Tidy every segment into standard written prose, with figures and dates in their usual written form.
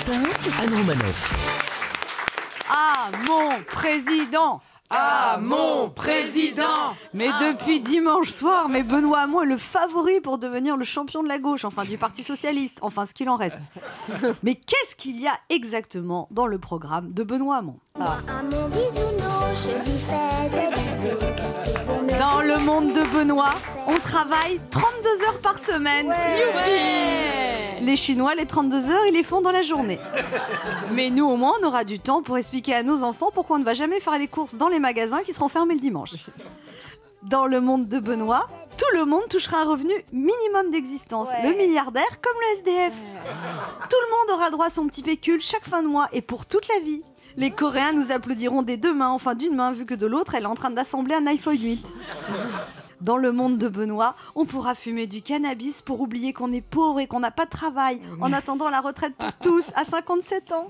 Europe 1, Anne Romanoff. Ah, mon président! Ah, mon président! Mais depuis dimanche soir, Benoît Hamon est le favori pour devenir le champion de la gauche, enfin du Parti Socialiste, enfin ce qu'il en reste. Mais qu'est-ce qu'il y a exactement dans le programme de Benoît Hamon? Mon bisounours, je lui fais des bisous. Dans le monde de Benoît, on travaille 32 heures par semaine. Les Chinois, les 32 heures, ils les font dans la journée. Mais nous, au moins, on aura du temps pour expliquer à nos enfants pourquoi on ne va jamais faire les courses dans les magasins qui seront fermés le dimanche. Dans le monde de Benoît, tout le monde touchera un revenu minimum d'existence. Le milliardaire comme le SDF. Tout le monde aura le droit à son petit pécule chaque fin de mois et pour toute la vie. Les Coréens nous applaudiront des deux mains, enfin d'une main, vu que de l'autre, elle est en train d'assembler un iPhone 8. Dans le monde de Benoît, on pourra fumer du cannabis pour oublier qu'on est pauvre et qu'on n'a pas de travail, en attendant la retraite pour tous, à 57 ans.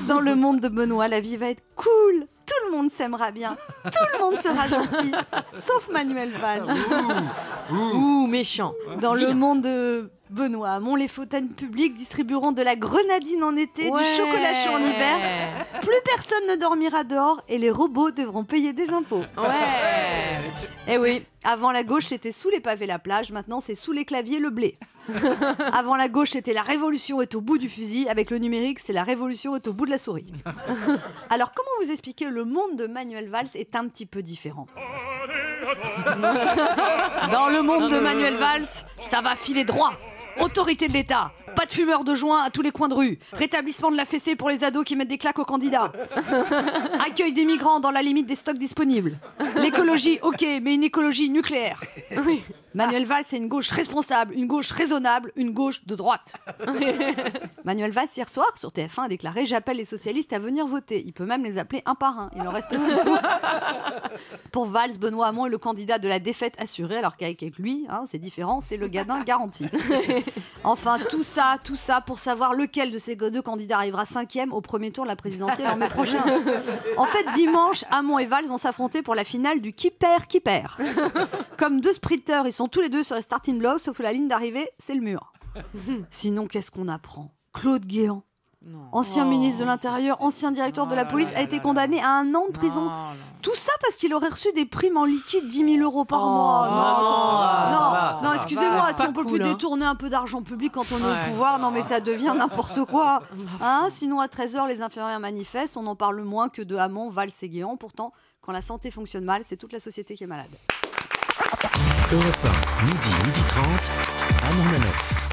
Dans le monde de Benoît, la vie va être cool. Tout le monde s'aimera bien. Tout le monde sera gentil. Sauf Manuel Valls. Ouh, méchant. Dans le monde de Benoît Hamon, les fontaines publiques distribueront de la grenadine en été, du chocolat chaud en hiver. Plus personne ne dormira dehors et les robots devront payer des impôts. Eh oui, avant la gauche c'était sous les pavés la plage, maintenant c'est sous les claviers le blé. Avant la gauche c'était la révolution est au bout du fusil, avec le numérique c'est la révolution est au bout de la souris. Alors comment vous expliquer le monde de Manuel Valls est un petit peu différent? Dans le monde de Manuel Valls, ça va filer droit. Autorité de l'État, pas de fumeurs de joint à tous les coins de rue, rétablissement de la fessée pour les ados qui mettent des claques aux candidats, accueil des migrants dans la limite des stocks disponibles, l'écologie, ok, mais une écologie nucléaire. Manuel Valls, c'est une gauche responsable, une gauche raisonnable, une gauche de droite. Manuel Valls, hier soir, sur TF1, a déclaré « J'appelle les socialistes à venir voter ». Il peut même les appeler un par un. Il en reste 6. Pour Valls, Benoît Hamon est le candidat de la défaite assurée, alors qu'avec lui, c'est différent, c'est le gadin garanti. Enfin, tout ça pour savoir lequel de ces deux candidats arrivera 5e au premier tour de la présidentielle en mai prochain. En fait, dimanche, Hamon et Valls vont s'affronter pour la finale du qui perd. Comme deux sprinteurs, ils sont tous les deux sur les starting blocks, sauf que la ligne d'arrivée, c'est le mur. Sinon, qu'est-ce qu'on apprend? Claude Guéant, ancien ministre de l'Intérieur, ancien directeur de la police, a été condamné à 1 an de prison. Tout ça parce qu'il aurait reçu des primes en liquide 10 000 € par mois. Non, excusez-moi, si on peut plus détourner un peu d'argent public quand on est au pouvoir, non mais ça devient n'importe quoi. Sinon, à 13h, les infirmières manifestent, on en parle moins que de Hamon, Valls et Guéant. Pourtant, quand la santé fonctionne mal, c'est toute la société qui est malade. Europe 1, midi 30, Anne Romanoff.